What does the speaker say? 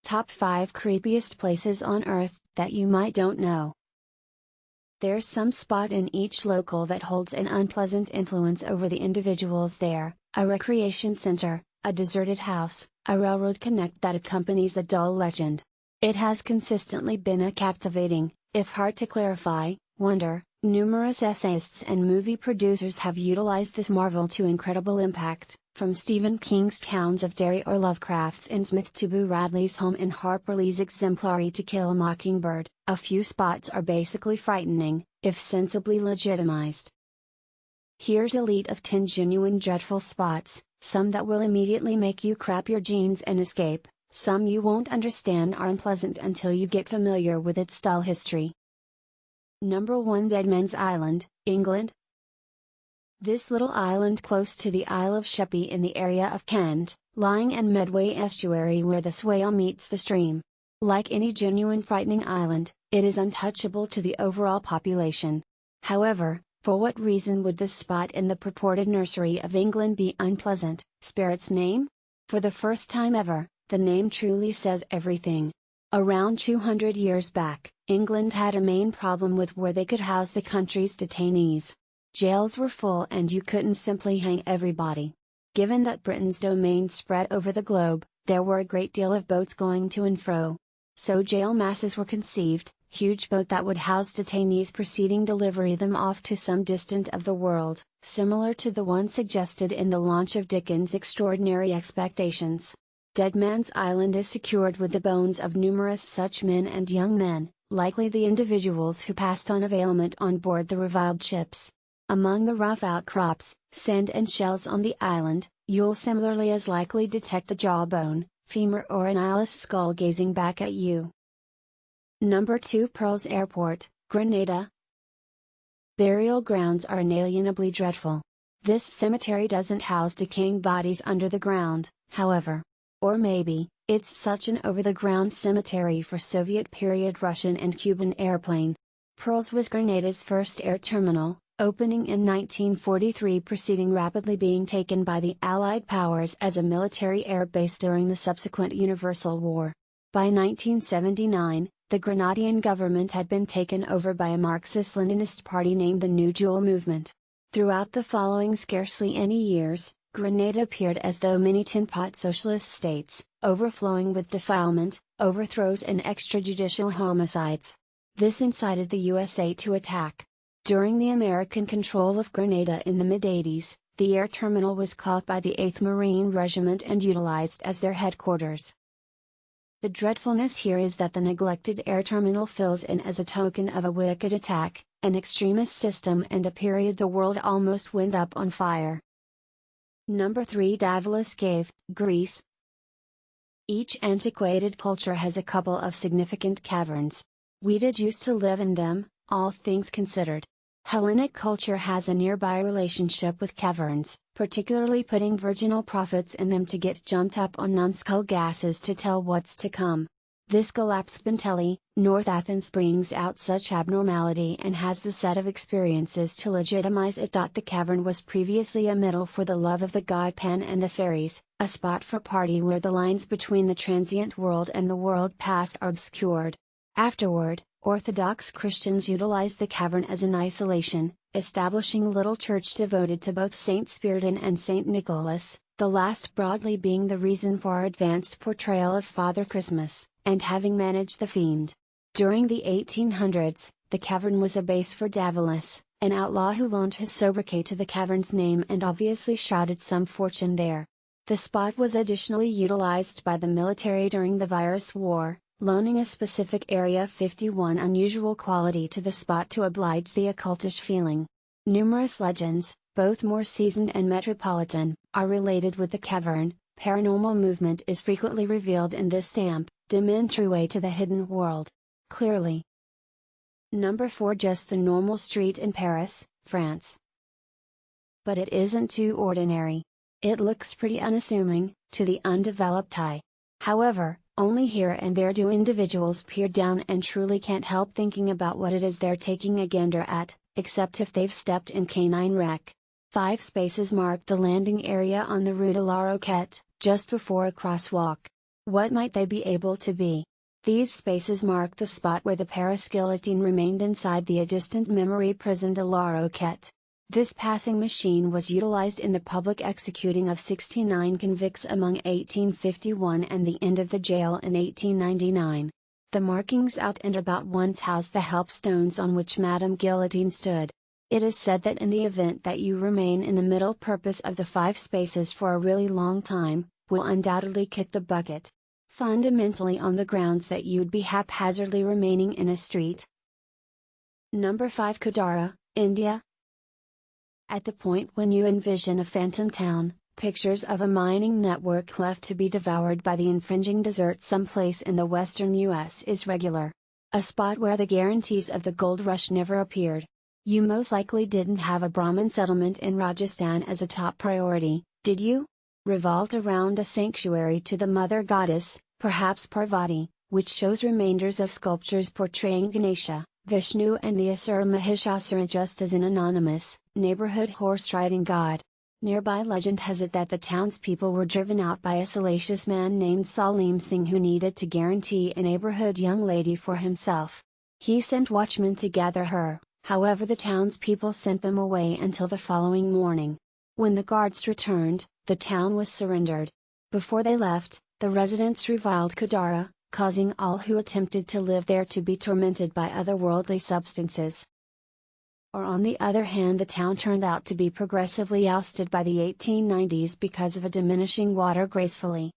Top 5 creepiest places on Earth that you might don't know. There's some spot in each local that holds an unpleasant influence over the individuals there: a recreation center, a deserted house, a railroad connect that accompanies a dull legend. It has consistently been a captivating, if hard to clarify, wonder. Numerous essayists and movie producers have utilized this marvel to incredible impact, from Stephen King's Towns of Derry or Lovecraft's Innsmouth to Boo Radley's home in Harper Lee's exemplary To Kill a Mockingbird. A few spots are basically frightening, if sensibly legitimized. Here's a list of 10 genuine dreadful spots, some that will immediately make you crap your jeans and escape, some you won't understand are unpleasant until you get familiar with its dull history. Number 1. Deadman's Island, England. This little island close to the Isle of Sheppey in the area of Kent, lying in Medway estuary where the Swale meets the stream. Like any genuine frightening island, it is untouchable to the overall population. However, for what reason would this spot in the purported nursery of England be unpleasant? Spare its name? For the first time ever, the name truly says everything. Around 200 years back, England had a main problem with where they could house the country's detainees. Jails were full and you couldn't simply hang everybody. Given that Britain's domain spread over the globe, there were a great deal of boats going to and fro. So jail masses were conceived, huge boat that would house detainees preceding delivery them off to some distant of the world, similar to the one suggested in the launch of Dickens' Extraordinary Expectations. Deadman's Island is secured with the bones of numerous such men and young men, likely the individuals who passed on of ailment on board the reviled ships. Among the rough outcrops, sand and shells on the island, you'll similarly as likely detect a jawbone, femur or an eyeless skull gazing back at you. Number 2. Pearls Airport, Grenada. Burial grounds are inalienably dreadful. This cemetery doesn't house decaying bodies under the ground, however. Or maybe, it's such an over-the-ground cemetery for Soviet-period Russian and Cuban airplane. Pearls was Grenada's first air terminal, opening in 1943, preceding rapidly being taken by the Allied powers as a military air base during the subsequent Universal War. By 1979, the Grenadian government had been taken over by a Marxist-Leninist party named the New Jewel Movement. Throughout the following scarcely any years, Grenada appeared as though mini tin-pot socialist states, overflowing with defilement, overthrows and extrajudicial homicides. This incited the USA to attack. During the American control of Grenada in the mid-80s, the air terminal was caught by the 8th Marine Regiment and utilized as their headquarters. The dreadfulness here is that the neglected air terminal fills in as a token of a wicked attack, an extremist system and a period the world almost went up on fire. Number 3. Daedalus Cave, Greece. Each antiquated culture has a couple of significant caverns. We did used to live in them, all things considered. Hellenic culture has a nearby relationship with caverns, particularly putting virginal prophets in them to get jumped up on numbskull gases to tell what's to come. This Galapagos Bentelli, North Athens brings out such abnormality and has the set of experiences to legitimize it. The cavern was previously a meadow for the love of the god Pan and the fairies, a spot for party where the lines between the transient world and the world past are obscured. Afterward, Orthodox Christians utilized the cavern as an isolation, establishing a little church devoted to both Saint Spiridon and Saint Nicholas, the last broadly being the reason for our advanced portrayal of Father Christmas, and having managed the fiend. During the 1800s, the cavern was a base for Daedalus, an outlaw who loaned his sobriquet to the cavern's name and obviously shrouded some fortune there. The spot was additionally utilized by the military during the Virus War, loaning a specific Area 51 unusual quality to the spot to oblige the occultish feeling. Numerous legends, both more seasoned and metropolitan, are related with the cavern. Paranormal movement is frequently revealed in this damp, dim entryway to the hidden world. Clearly. Number 4. Just a normal street in Paris, France. But it isn't too ordinary. It looks pretty unassuming, to the undeveloped eye. However, only here and there do individuals peer down and truly can't help thinking about what it is they're taking a gander at, except if they've stepped in canine wreck. 5 spaces mark the landing area on the Rue de la Roquette, just before a crosswalk. What might they be able to be? These spaces mark the spot where the Paris guillotine remained inside the distant memory prison de la Roquette. This passing machine was utilized in the public executing of 69 convicts among 1851 and the end of the jail in 1899. The markings out and about once housed the helpstones on which Madame Guillotine stood. It is said that in the event that you remain in the middle purpose of the 5 spaces for a really long time, will undoubtedly kick the bucket. Fundamentally on the grounds that you'd be haphazardly remaining in a street. Number 5 Kudara, India. At the point when you envision a phantom town, pictures of a mining network left to be devoured by the infringing desert someplace in the western US is regular. A spot where the guarantees of the gold rush never appeared. You most likely didn't have a Brahmin settlement in Rajasthan as a top priority, did you? Revolved around a sanctuary to the mother goddess, perhaps Parvati, which shows remainders of sculptures portraying Ganesha, Vishnu and the Asura Mahishasura just as an anonymous, neighborhood horse-riding god. Nearby legend has it that the townspeople were driven out by a salacious man named Salim Singh who needed to guarantee a neighborhood young lady for himself. He sent watchmen to gather her, however the townspeople sent them away until the following morning. When the guards returned, the town was surrendered. Before they left, the residents reviled Kudara, causing all who attempted to live there to be tormented by otherworldly substances. Or on the other hand, the town turned out to be progressively ousted by the 1890s because of a diminishing water gracefully